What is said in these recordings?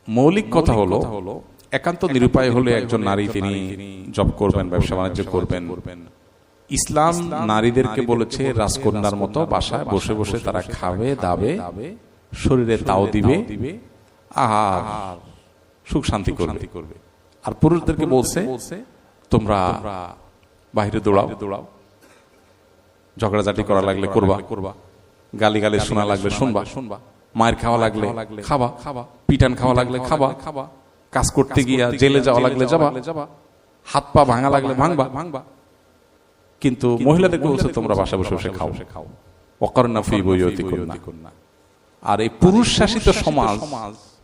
মৌলিক কথা হলো, একান্ত নিরুপায় হলে একজন নারী তিনি জব করবেন, ব্যবসা বাণিজ্য করবেন। ইসলাম নারীদেরকে বলেছে রাজকন্যার মতো বাসায় বসে বসে তারা খাবে দাবে, শরীরে তাও দিবে, আর সুখ শান্তি করবে। আর পুরুষদেরকে বলছে তোমরা বাহিরে দৌড়াও, ঝগড়াঝাটি করা লাগলে করবা, গালি শোনা লাগলে শুনবা, মায়ের খাওয়া লাগলে খাবা, পিটান খাওয়া লাগলে খাবা, কাজ করতে গিয়া জেলে যাওয়া লাগলে যাবা, হাত পা ভাঙা লাগলে ভাঙবা। কিন্তু মহিলাদেরকে বলছে তোমরা বাসা বসে বসে খাও, ওয়াকারনা ফি বুয়ুতিকুন্না। আর এই পুরুষ শাসিত সমাজ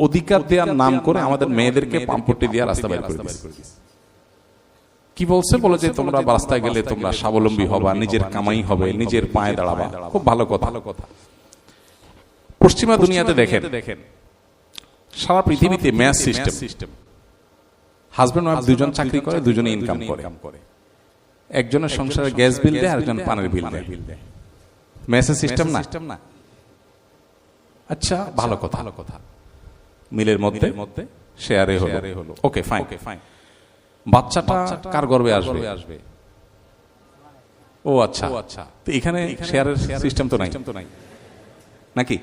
অধিকার দেওয়ার নাম করে আমাদের মেয়েদেরকে পাম্পটি দিয়ে রাস্তা বের করে দিয়েছে। কি বলছে? বলে যে তোমরা রাস্তায় গেলে তোমরা স্বাবলম্বী হবা, নিজের কামাই হবে, নিজের পায়ে দাঁড়াবা। খুব ভালো কথা। পশ্চিমা দুনিয়াতে দেখেন সারা পৃথিবীতে ম্যাচ সিস্টেম, হাজবেন্ড ওয়াইফ দুজন চাকরি করে, দুজনে ইনকাম করে, একজনের সংসারে গ্যাস বিল দেয়, আরেকজন পানির বিল দেয়। ম্যাচের সিস্টেম না? আচ্ছা, ভালো কথা। মিলের মধ্যে শেয়ারে হলো, ওকে ফাইন। বাচ্চাটা কার গর্ভে আসবে? ও আচ্ছা, তো এখানে শেয়ারের সিস্টেম তো নাই নাকি?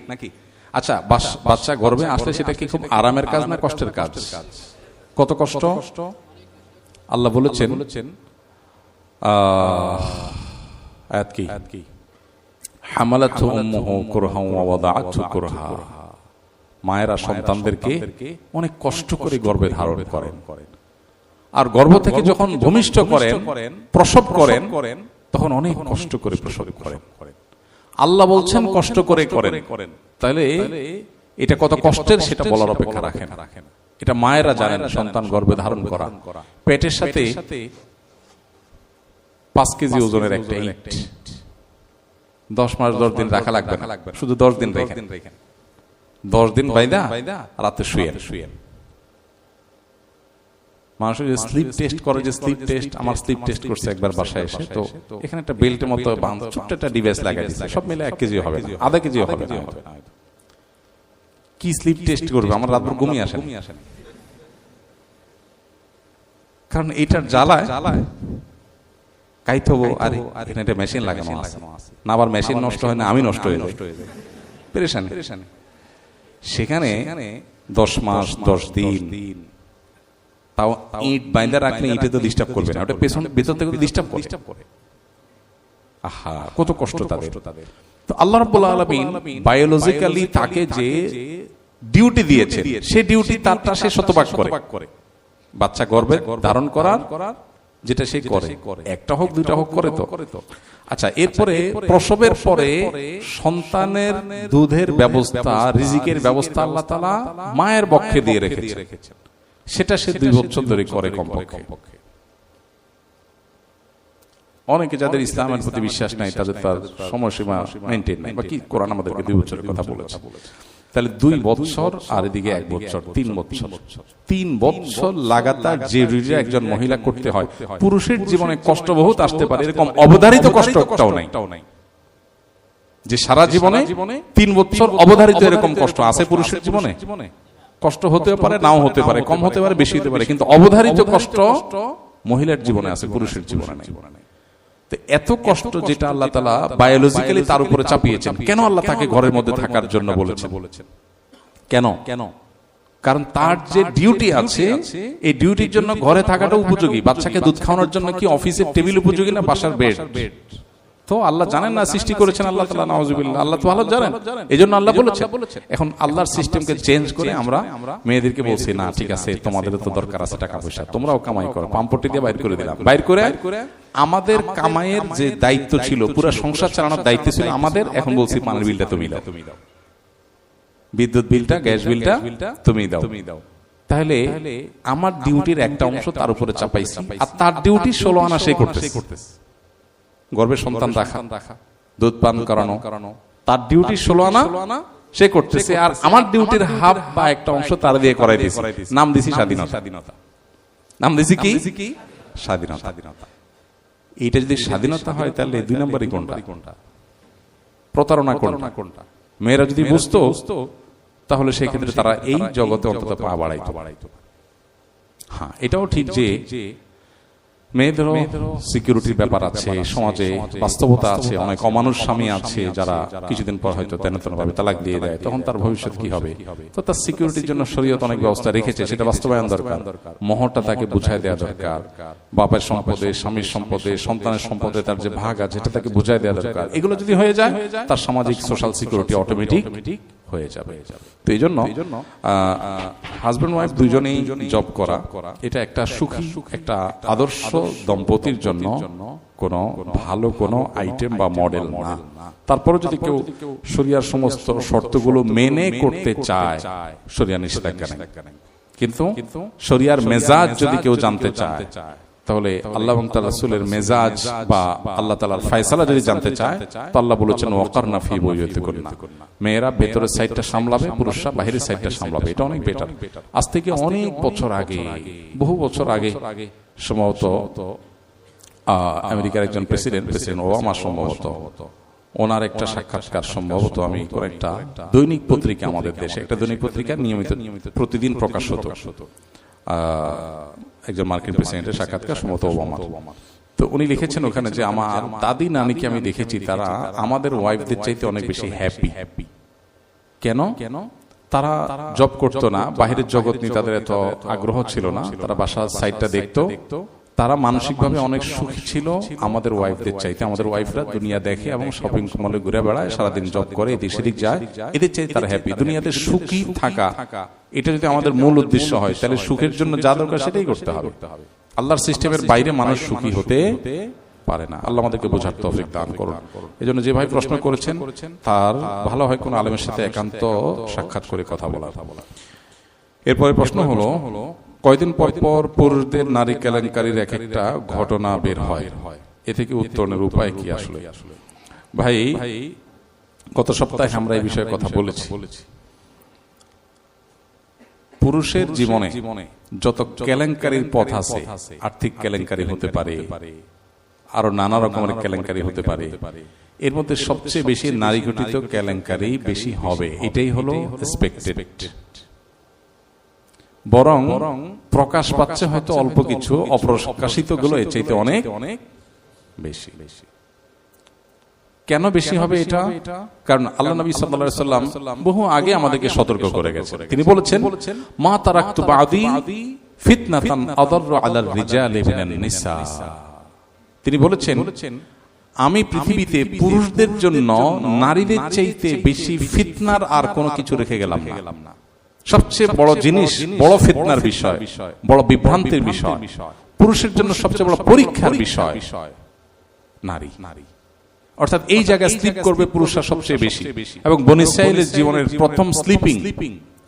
আচ্ছা, বাচ্চা গর্ভে আসলে সেটা কি খুব আরামের কাজ না কষ্টের কাজ? কত কষ্ট! আল্লাহ বলেছেন আয়াত কি, হামালাতহু উম্মুহু কুরহা ওয়া ওয়াদাআতহু কুরহা। মায়েরা সন্তানদেরকে অনেক কষ্ট করে গর্ভে ধারণ করেন, আর গর্ভ থেকে যখন ভূমিষ্ঠ করেন, প্রসব করেন, তখন অনেক কষ্ট করে প্রসব করেন। আল্লাহ বলছেন কষ্ট করে করেন, তাহলে এটা কত কষ্টের সেটা বলার অপেক্ষা রাখেন। এটা মায়েরা জানেন। সন্তান গর্ভে ধারণ করা, পেটের সাথে 5 কেজি ওজনের একটা ইট 10 মাস 10 দিন রাখা লাগবে না, শুধু 10 দিন রেখেন, 10 দিন বাইদা রাতে শুয়েন। মানুষ যে স্লিপ টেস্ট করে, যে স্লিপ টেস্ট, আমার স্লিপ টেস্ট করছে একবার বাসায় এসে, তো এখানে একটা বেল্টের মতো ছোট্ট একটা ডিভাইস লাগাই দিচ্ছে, সব মিলে 1 কেজি হবে না, আধা কেজি হবে না। কি স্লিপ টেস্ট করবে? আমার রাতভর ঘুমিয়ে আসে, কারণ এইটার জ্বালায় কাইতে হবো। আর এখানে একটা মেশিন লাগানো আছে না, আবার মেশিন নষ্ট হয় না, আমি নষ্ট হয়ে যাই, পেরেশান। সেখানে 10 মাস 10 দিন তাও ইট বাইন্দা রাখলে ইটে তো ডিস্টার্ব করবে না, ওটা পেছনে ভেতর থেকে ডিস্টার্ব করে। আহা, কত কষ্ট তাদের। তো আল্লাহ রাব্বুল আলামিন বায়োলজিক্যালি তাকে যে ডিউটি দিয়েছে, সেই ডিউটি তারটা সে শতভাগ করে। বাচ্চা গর্ভে ধারণ করার যেটা সে করে, একটা হোক দুইটা হোক করে তো। আচ্ছা, এরপরে প্রসবের পরে সন্তানের দুধের ব্যবস্থা, রিজিকের ব্যবস্থা আল্লাহ তাআলা মায়ের বক্ষে দিয়ে রেখেছেন। সেটা সে 2 বছর ধরে করে কমপক্ষে। অনেকে যাদের ইসলামের প্রতি বিশ্বাস নাই, তাদের তার সময়সীমা মেইনটেইন নাই, বা কি কোরআন আমাদেরকে 2 বছরের কথা বলেছে। তাহলে 2 বছর আর এদিকে 1 বছর, 3 বছর। 3 বছর লাগাতার যে রুজি একজন মহিলা করতে হয়, পুরুষের জীবনে কষ্ট বহুত আসতে পারে, এরকম অবধারিত কষ্ট একটাও নাই যে সারা জীবনে 3 বছর অবধারিত এরকম কষ্ট আছে পুরুষের জীবনে। কষ্ট হতে পারে, নাও হতে পারে, কম হতে পারে, বেশি হতে পারে, কিন্তু অবধারিত কষ্ট মহিলার জীবনে আছে, পুরুষের জীবনে নেই। তো এত কষ্ট যেটা আল্লাহ তাআলা বায়োলজিক্যালি তার উপরে চাপিয়েছেন, কেন আল্লাহ তাকে ঘরের মধ্যে থাকার জন্য বলেছেন? কেন? কারণ তার যে ডিউটি আছে, এই ডিউটির জন্য ঘরে থাকাটা উপযোগী। বাচ্চাকে দুধ খাওয়ানোর জন্য কি অফিসের টেবিল উপযোগী না বাসার বেড? তো আল্লাহ জানেন না, সৃষ্টি করেছেন আল্লাহ তাআলা, নাউজুবিল্লাহ, আল্লাহ তো ভালো জানেন, এজন্য আল্লাহ বলেছেন। এখন আল্লাহর সিস্টেমকে চেঞ্জ করে আমরা মেয়েদেরকে বলছি না ঠিক আছে, তোমাদেরও তো দরকার আছে টাকা পয়সা, তোমরাও কামাই করো, পাম্পটি দিয়ে বাইর করে দিলাম। বাইর করে আমাদের কামাইয়ের যে দায়িত্ব ছিল, পুরো সংসার চালানোর দায়িত্ব ছিল আমাদের, এখন বলছি পানির বিলটা তুমি দাও, বিদ্যুৎ বিলটা, গ্যাস বিলটা তুমি দাও। তাহলে আমার ডিউটির একটা অংশ তার উপরে চাপাইছি, আর তার ডিউটি 16 আনা সে করতেছে। গর্ভে সন্তান রাখা, দুধ পান করানো, তার ডিউটি 16 আনা সে করতেছে, আর আমার ডিউটির হাফ বা একটা অংশ তার দিয়ে করাই দিয়েছি। নাম দিছি স্বাধীনতা। নাম দিছি কি? স্বাধীনতা। এইটা যদি স্বাধীনতা হয়, তাহলে 2 নম্বরই কোনটা? প্রতারণা কোনটা? মেয়েরা যদি বুঝতো তাহলে সেই ক্ষেত্রে তারা এই জগতে অন্তত পা বাড়াইতো। হ্যাঁ, এটাও ঠিক যে মেয়েদেরও সিকিউরিটির ব্যাপার আছে, সমাজে বাস্তবতা আছে, অনেক অমানুষ স্বামী আছে যারা কিছুদিন পর হয়তো তেনভাবে তালাক দিয়ে দেয়, তখন তার ভবিষ্যৎ কি হবে? তো তার সিকিউরিটির জন্য শরীয়ত অনেক ব্যবস্থা রেখেছে, সেটা বাস্তবায়ন দরকার। মহরটা তাকে বুঝাই দেওয়া দরকার, বাপের সম্পদে, স্বামীর সম্পদে, সন্তানের সম্পদে তার যে ভাগ আছে এটা তাকে বুঝাই দেওয়া দরকার। এগুলো যদি হয়ে যায় তার সামাজিক সোশ্যাল সিকিউরিটি অটোমেটিক হয়ে যাবে। তো এই জন্য হাজব্যান্ড ওয়াইফ দুজনেই জব করা এটা একটা সুখী, একটা আদর্শ দম্পতির জন্য কোনো ভালো কোনো আইটেম বা মডেল না। তারপরে যদি কেউ শরিয়ার সমস্ত শর্তগুলো মেনে করতে চায়, শরিয়া নিষেধাজ্ঞা নেই, কিন্তু শরিয়ার মেজাজ যদি কেউ জানতে চায়, তাহলে আল্লাহ এবং তার রাসূলের মেজাজ বা আল্লাহ তাআলার ফয়সালা যদি জানতে চায়, তো আল্লাহ বলেছেন ওয়াকারনা ফি বুয়ুতিকুন্না, মেয়েরা ভেতরের সাইডটা সামলাবে, পুরুষরা বাইরের সাইডটা সামলাবে। এটা অনেক বেটার। আজ থেকে অনেক বছর আগে, বহু বছর আগে, সম্ভবত আমেরিকার একজন প্রেসিডেন্ট ওবামা, সম্ভবত ওনার একটা সাক্ষাৎকার, সম্ভবত আমি কোন একটা দৈনিক পত্রিকা, আমাদের দেশে একটা দৈনিক পত্রিকা নিয়মিত প্রতিদিন প্রকাশ হতো, একজন মার্কিন প্রেসিডেন্টের সাক্ষাৎকার, সম্ভবত ওবামা। তো উনি লিখেছেন ওখানে যে আমার দাদি নানিকে আমি দেখেছি তারা আমাদের ওয়াইফদের চাইতে অনেক বেশি হ্যাপি। কেন? তারা জব করতো না, বাহিরের জগৎ নিয়ে তাদের এত আগ্রহ ছিল না, তারা বাসার সাইডটা দেখতো, তারা মানসিকভাবে অনেক সুখী ছিল আমাদের ওয়াইফদের চাইতে। আমাদের ওয়াইফরা দুনিয়া দেখে এবং শপিং মলে ঘুরে বেড়ায়, সারাদিন জব করে, এদিক সেদিক যায়, এদের চাইতে তারা হ্যাপি। দুনিয়াতে সুখী থাকা, এটা যদি আমাদের মূল উদ্দেশ্য হয়, তাহলে সুখের জন্য যা দরকার সেটাই করতে হবে। আল্লাহর সিস্টেমের বাইরে মানুষ সুখী হতে পারে না। আল্লাহ আমাদেরকে বোঝার তৌফিক দান করুন। এজন্য যে ভাই প্রশ্ন করেছেন তার ভালো হয় কোন আলেমের সাথে একান্ত সাক্ষাৎ করে কথা বলা। এরপরে প্রশ্ন হলো, কয়দিন পর পর পুরুষদের নারী কেলেঙ্কারির এক একটা ঘটনা বের হয়, এ থেকে উত্তরণের উপায় কি? আসলে ভাই, গত সপ্তাহে আমরা এই বিষয়ে কথা বলেছি। পুরুষের জীবনে যত কেলেঙ্কারির পথ আছে, আর্থিক কেলেঙ্কারি হতে পারে, আরো নানা রকমের কেলেঙ্কারি হতে পারে, এর মধ্যে সবচেয়ে বেশি নারী ঘটিত কেলেঙ্কারি বেশি হবে, এটাই হলো এক্সপেক্টেড। বরং প্রকাশ পাচ্ছে হয়তো অল্প কিছু, অপ্রকাশিত গুলো এর চাইতে অনেক অনেক বেশি। কেন বেশি হবে এটা? কারণ আল্লাহ নবী সাল্লাল্লাহু আলাইহি ওয়াসাল্লাম বহু আগে আমাদেরকে সতর্ক করে গেছেন। তিনি বলেছেন, মা তারাকতু বাদি ফিতনাতান আদাররু আলার রিজালি মিনান নিসা। তিনি বলেছেন, আমি পৃথিবীতে পুরুষদের জন্য নারীদের চাইতে বেশি ফিতনার আর কোনো কিছু রেখে গেলাম না। সবচেয়ে বড় জিনিস, বড় ফিতনার বিষয়, বড় বিভ্রান্তির বিষয়, পুরুষের জন্য সবচেয়ে বড় পরীক্ষার বিষয় নারী। অর্থাৎ এই জায়গায় স্লিপ করবে পুরুষরা সবচেয়ে বেশি। এবং বনী ইসরাঈলের জীবনের প্রথম স্লিপিং,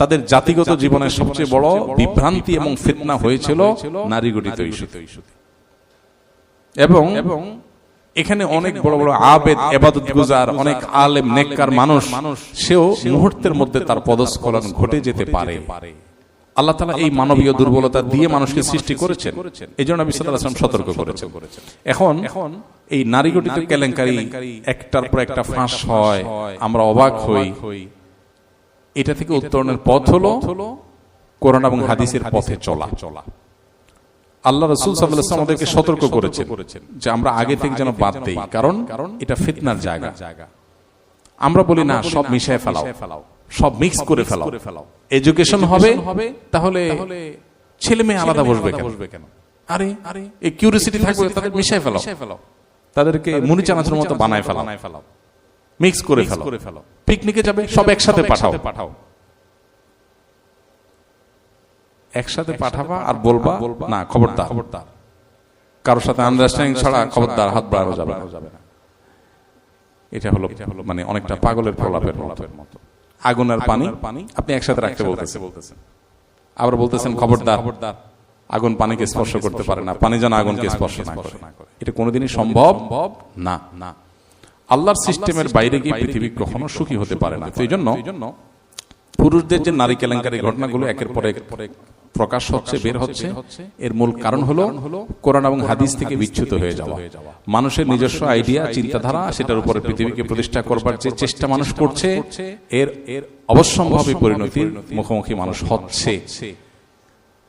তাদের জাতিগত জীবনের সবচেয়ে বড় বিভ্রান্তি এবং ফিতনা হয়েছিল নারী গঠিত ইস্যুতে। এবং এখানে অনেক বড় বড় আবেদ, ইবাদত গুজার, অনেক আলেম নেককার মানুষ, সেও মুহূর্তের মধ্যে তার পদস্খলন ঘটে যেতে পারে। আল্লাহ তাআলা এই মানবীয় দুর্বলতা দিয়ে মানুষকে সৃষ্টি করেছেন, এজন্য নবী সাল্লাল্লাহু আলাইহি ওয়াসাল্লাম সতর্ক করেছেন। এখন এই নারী গঠিত কেলেঙ্কারি একটার পর একটা ফাঁস হয়, আমরা অবাক হই। এটা থেকে উত্তরণের পথ হলো কোরআন এবং হাদিসের পথে চলা। আল্লাহ রাসূল সাল্লাল্লাহু আলাইহি ওয়াসাল্লাম আমাদেরকে সতর্ক করেছেন যে আমরা আগে থেকে যেন বাদ দেই, কারণ এটা ফিতনার জায়গা। আমরা বলি না, সব মিশায় ফেলাও, সব মিক্স করে ফেলাও, এডুকেশন হবে, তাহলে ছেলে মেয়ে আলাদা বসবে কেন? আরে এই কিউরিওসিটি থাকবে, তাদের মিশায় ফেলাও, তাদেরকে মুড়ি চানাচুর মতো বানায় ফেলাও, মিক্স করে ফেলাও। পিকনিকে যাবে, সব একসাথে পাঠাও, একসাথে পাঠাবা আর বলবা না খবরদার, কারোর সাথে আন্ডারস্ট্যান্ডিং ছাড়া খবরদার হাত বাড়ানো যাবে না। এটা হলো মানে অনেকটা পাগলের প্রলাপের মতো। আগুন আর পানি আপনি একসাথে রাখতে বলতেছেন, আবার বলতেছেন খবরদার আগুন পানিকে স্পর্শ করতে পারে না, পানি যেন আগুনকে স্পর্শ না করে। এটা কোনোদিনই সম্ভব না। আল্লাহর সিস্টেমের বাইরে গিয়ে পৃথিবী কখনো সুখী হতে পারে না। তো এই জন্য পুরুষদের যে নারী কেলেঙ্কারি ঘটনাগুলো একের পর এক প্রকাশ হচ্ছে, বের হচ্ছে, এর মূল কারণ হলো কোরআন এবং হাদিস থেকে বিচ্যুত হয়ে যাওয়া। মানুষের নিজস্ব আইডিয়া, চিন্তাধারা, সেটার উপরে পৃথিবীকে প্রতিষ্ঠা করবার যে চেষ্টা মানুষ করছে, এর অবশ্যম্ভাবী পরিণতির মুখোমুখি মানুষ হচ্ছে।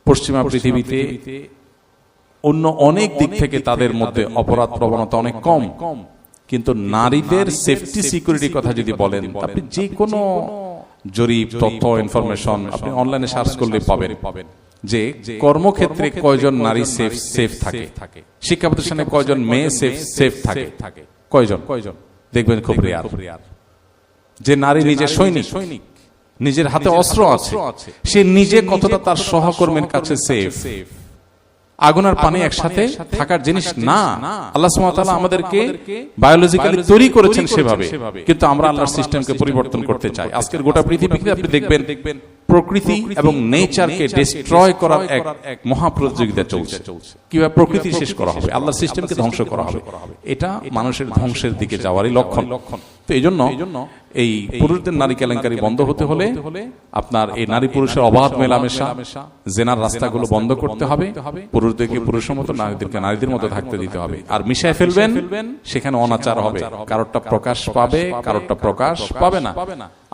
পশ্চিমা পৃথিবীতে অন্য অনেক দিক থেকে তাদের মধ্যে অপরাধ প্রবণতা অনেক কম, কিন্তু নারীদের সেফটি সিকিউরিটির কথা যদি বলেন, আপনি যে কোনো জরিপ, তথ্য, ইনফরমেশন আপনি অনলাইনে সার্চ করলে পাবেন যে কর্মক্ষেত্রে কয়জন নারী সেফ থাকে, শিক্ষা প্রতিষ্ঠানে কয়জন মেয়ে সেফ থাকে, কয়জন দেখবেন খুব রেয়ার। যে নারী নিজের সৈনিক, নিজের হাতে অস্ত্র আছে, সে নিজে কতটা তার সহকর্মীর কাছে সেফ। আগুন আর পানি একসাথে থাকার জিনিস না। আল্লাহ সুবহানাহু ওয়া তাআলা আমাদেরকে বায়োলজিক্যালি তৈরি করেছেন সেভাবে, কিন্তু আমরা আল্লাহর সিস্টেমকে পরিবর্তন করতে চাই। আজকের গোটা পৃথিবীতে আপনি দেখবেন প্রকৃতি এবং নেচারকে ডিস্ট্রয় করার এক মহাপ্রতিযোগিতা চলছে। কিভাবে প্রকৃতি শেষ করা হবে, আল্লাহর সিস্টেমকে ধ্বংস করা হবে, এটা মানুষের ধ্বংসের দিকে যাওয়ারই লক্ষণ। তো এই জন্য এই পুরুষদের নারী কেলেঙ্কারি বন্ধ হতে হলে আপনার এই নারী পুরুষের অবাধ মেলামেশা, জেনার রাস্তাগুলো বন্ধ করতে হবে। পুরুষদেরকে পুরুষের মতো, নারীদেরকে নারীদের মতো থাকতে দিতে হবে। আর মিশায় ফেলবেন, সেখানে অনাচার হবে, কারোরটা প্রকাশ পাবে, কারোরটা প্রকাশ পাবে না।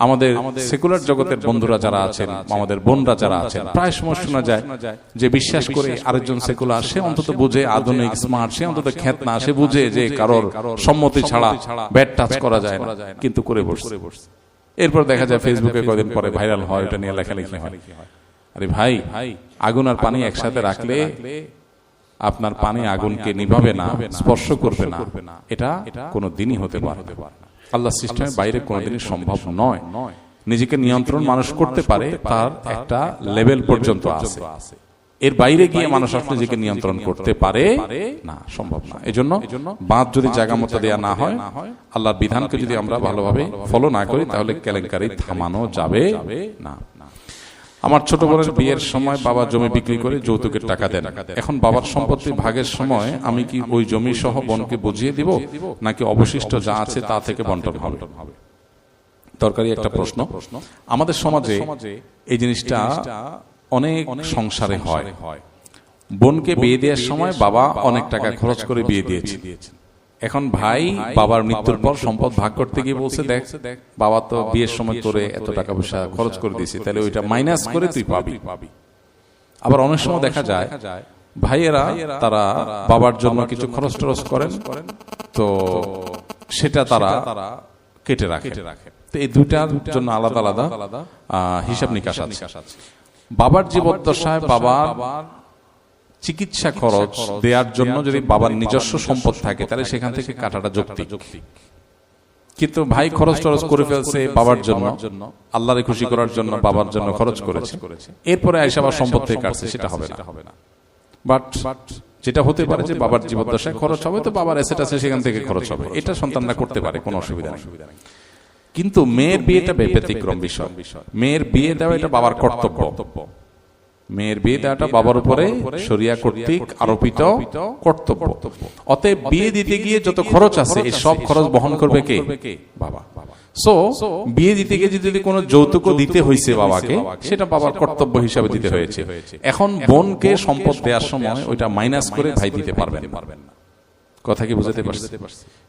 আমাদের সেকুলার জগতের বন্ধুরা যারা আছেন, আমাদের বোনরা যারা আছেন, প্রায় সময় শোনা যায় যে বিশ্বাস করে আরেকজন সেকুলার, সে অন্তত বুঝে আধুনিক স্মার্ট, সে অন্তত খ্যাত না, সে বুঝে যে কারোর সম্মতি ছাড়া ব্যাড টাচ করা যায় না, কিন্তু করে বসে। এরপর দেখা যায় ফেসবুকে কয়েকদিন পরে ভাইরাল হয়, এটা নিয়ে লেখালেখি হয়। আরে ভাই, আগুন আর পানি একসাথে রাখলে আপনার পানি আগুনকে নিভাবে না, স্পর্শ করবে না, এটা কোনো দিনই হতে পারে না। আল্লাহ সিস্টেমের বাইরে কোনোদিনই সম্ভব নয়। নিজেকে নিয়ন্ত্রণ মানুষ করতে পারে, তার একটা লেভেল পর্যন্ত আছে। এর বাইরে গিয়ে মানুষ আসলে নিজেকে নিয়ন্ত্রণ করতে পারে না, সম্ভব না। এজন্য বাঁধ যদি জায়গা মতো দেয়া না হয়, আল্লাহর বিধানকে যদি আমরা ভালোভাবে ফলো না করি, তাহলে কেলেঙ্কারি থামানো যাবে না। আমার ছোট বোনের বিয়ের সময় বাবা জমি বিক্রি করে যৌতুকের টাকা দেন। এখন বাবার সম্পত্তি ভাগের সময় আমি কি ওই জমি সহ বোনকে বুঝিয়ে দিব, নাকি অবশিষ্ট যা আছে তা থেকে বন্টন হবে? দরকারি একটা প্রশ্ন। আমাদের সমাজে এই জিনিসটা অনেক সংসারে হয়। বোনকে বিয়ে দেওয়ার সময় বাবা অনেক টাকা খরচ করে বিয়ে দিয়েছে। এখন ভাই বাবার মৃত্যুর পর সম্পদ ভাগ করতে গিয়ে বলছে, দেখ বাবা তো বিয়ের সময় তোরে এত টাকা পয়সা খরচ করে দিয়েছে, তাহলে ওইটা মাইনাস করে তুই পাবি। আবার অনেক সময় দেখা যায় ভাইয়েরা তারা বাবার জন্য কিছু খরচ টরচ করেন, তো সেটা তারা কেটে রাখে। তো এই দুইটার জন্য আলাদা আলাদা হিসাব নিকাশ আছে। বাবার জীবদ্দশায় বাবার চিকিৎসা খরচ দেওয়ার জন্য যদি বাবার নিজস্ব সম্পদ থাকে, তাহলে সেখান থেকে কাটাটা যৌক্তিক। কিন্তু ভাই খরচ টরচ করে ফেলছে বাবার জন্য, আল্লাহরে খুশি করার জন্য বাবার জন্য খরচ করেছে, এরপরে আইসা আবার সম্পদ থেকে কাটছে, সেটা হবে না। বাট যেটা হতে পারে যে বাবার জীবদ্দশায় খরচ হবে, তো বাবার অ্যাসেট আছে সেখান থেকে খরচ হবে, এটা সন্তানরা করতে পারে, কোনো অসুবিধা নেই। কিন্তু মেয়ের বিয়েটা ব্যতিক্রম বিষয়। মেয়ের বিয়ে দেওয়া এটা বাবার কর্তব্য। মেয়ের বিয়ে দেওয়াটা বাবার উপরে শরিয়া কর্তৃক আরোপিত কর্তব্য। অতএব বিয়ে দিতে গিয়ে যত খরচ আছে, এই সব খরচ বহন করবে কে? বাবা। সো বিয়ে দিতে গিয়ে যদি কোনো যৌতুক দিতে হয়েছে বাবাকে, সেটা বাবার কর্তব্য হিসাবে দিতে হয়েছে। এখন বোনকে সম্পদ দেওয়ার সময় ওইটা মাইনাস করে ভাই দিতে পারবেন না। কথা কি বুঝাতে পারছি?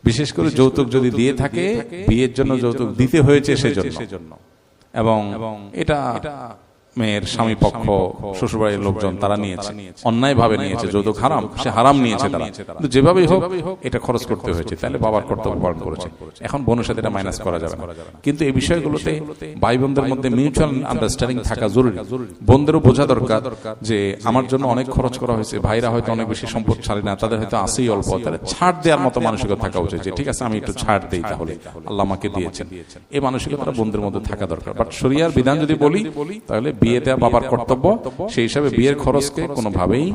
বিশেষ করে যৌতুক যদি দিয়ে থাকে, বিয়ের জন্য যৌতুক দিতে হয়েছে সেজন্য, এবং এটা মেয়ের স্বামী পক্ষ, শ্বশুরবাড়ির লোকজন তারা নিয়েছে, অন্যায় ভাবে নিয়েছে, যৌতুক হারাম, সে হারাম নিয়েছে তারা, কিন্তু যেভাবেই হোক এটা খরচ করতে হয়েছে, তাহলে বাবার কর্তব্য পালন করেছে। এখন বোনের সাথে এটা মাইনাস করা যাবে না। কিন্তু এই বিষয়গুলোতে ভাই বোনদের মধ্যে মিউচুয়াল আন্ডারস্ট্যান্ডিং থাকা জরুরি। বোনদেরও বোঝা দরকার যে আমার জন্য অনেক খরচ করা হয়েছে, ভাইরা হয়তো অনেক বেশি সম্পদ ছাড়ে না, তাদের হয়তো আসেই অল্প, তাহলে ছাড় দেওয়ার মতো মানসিকতা থাকা উচিত, যে ঠিক আছে আমি একটু ছাড় দেই, তাহলে আল্লাহ আমাকে দিয়েছেন, এই মানসিকতা বোনদের মধ্যে থাকা দরকার। বাট শরিয়ার বিধান যদি বলি, তাহলে বিয়ে দেওয়া বাবার কর্তব্য, সেই হিসাবে বিয়ের খরচকে কোনোভাবেই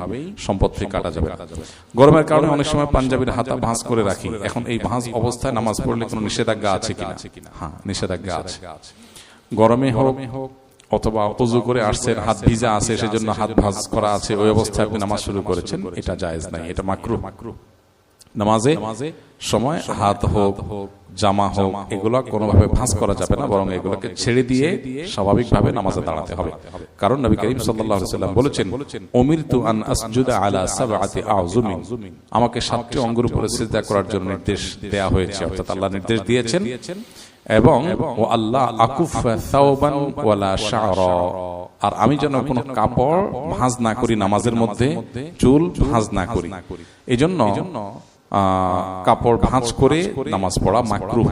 সম্পদ থেকে কাটা যাবে না। গরমের কারণে অনেক সময় পাঞ্জাবির হাতা ভাঁজ করে রাখি। এখন এই ভাঁজ অবস্থায় নামাজ পড়লে কোনো নিষেধাজ্ঞা আছে কিনা? হ্যাঁ, নিষেধাজ্ঞা আছে। গরমে হোক অথবা ওযু করে আসছেন, হাত ভিজা আছে, সেজন্য হাত ভাঁজ করা আছে, ওই অবস্থায় আপনি নামাজ শুরু করেছেন, এটা জায়েজ নাই, এটা মাকরুহ। নামাজে সময় হাত হোক জামা হোক এগুলো কোনোভাবে ভাঁজ করা যাবে না, বরং এগুলোকে ছেড়ে দিয়ে স্বাভাবিকভাবে নামাজে দাঁড়াতে হবে। কারণ নবী করিম সাল্লাল্লাহু আলাইহি ওয়াসাল্লাম বলেছেন, উমিরতু আন আসজুদা আলা সাবআতি আযুমিন, আমাকে 7টি অঙ্গের উপরে সিজদা করার জন্য নির্দেশ দেয়া হয়েছে, অর্থাৎ আল্লাহ নির্দেশ দিয়েছেন। এবং ও আল্লাহ আকুফা সাওবান ওয়ালা শা'রা, আর আমি যেন কোনো কাপড় ভাঁজ না করি, নামাজের মধ্যে চুল ভাঁজ না করি। এজন্য কাপড় ভাঁজ করে নামাজ পড়া মাকরুহ।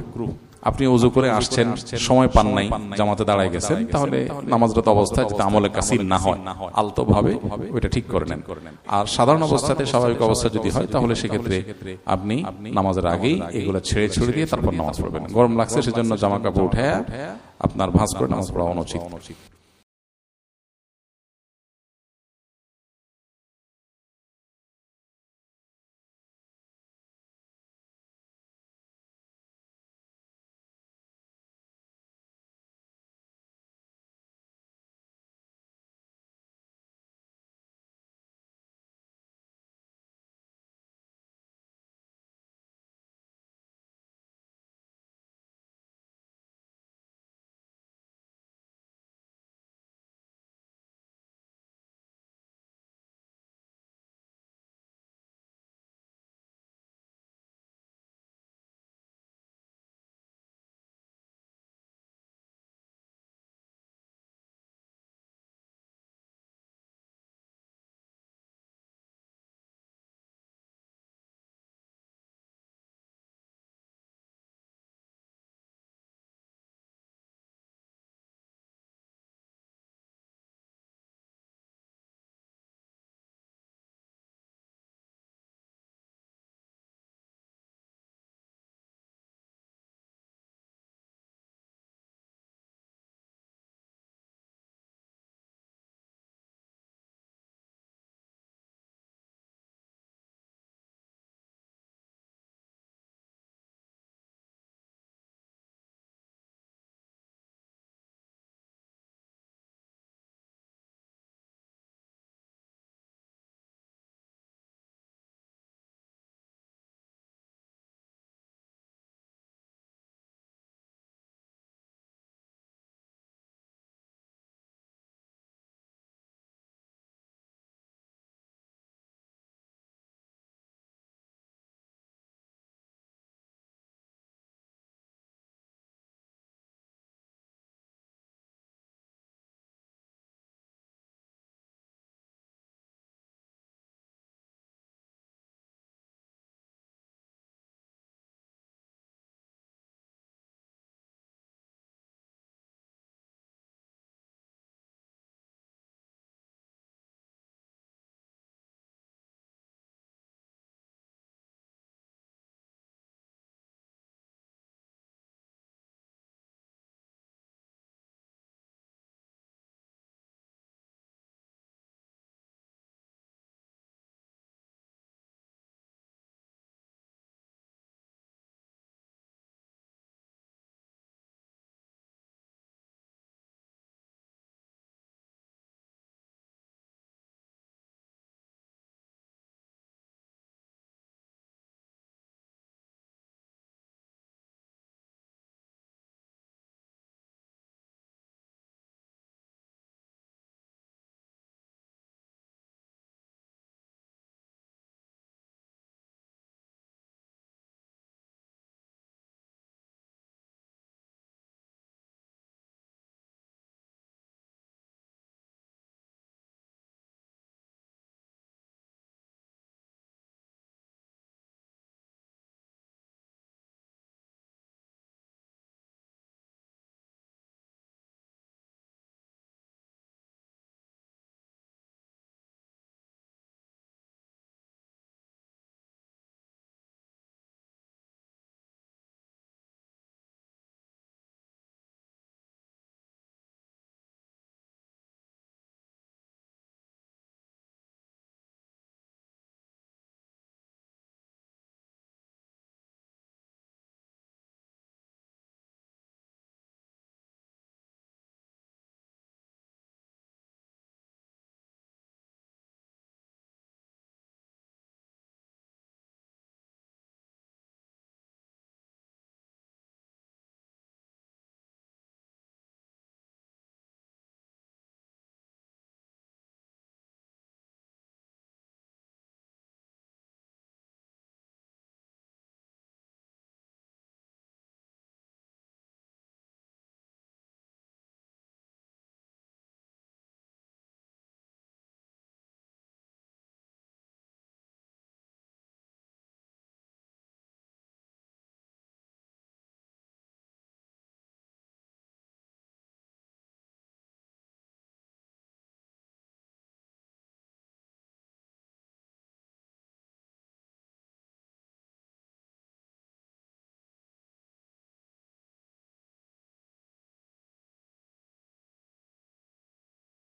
আপনি ওযু করে আসছেন, সময় পান নাই, জামাতে দাঁড়ায় গেছেন, তাহলে নামাজরত অবস্থায় যাতে আমলে কাসির না হয় আলতো ভাবে ওইটা ঠিক করে নেন। আর সাধারণ অবস্থাতে স্বাভাবিক অবস্থা যদি হয় তাহলে সেক্ষেত্রে আপনি নামাজের আগেই এগুলো ছেড়ে ছুড়ে দিয়ে তারপর নামাজ পড়বেন। গরম লাগছে সেজন্য জামা কাপড় উঠে আপনার ভাঁজ করে নামাজ পড়া অনুচিত।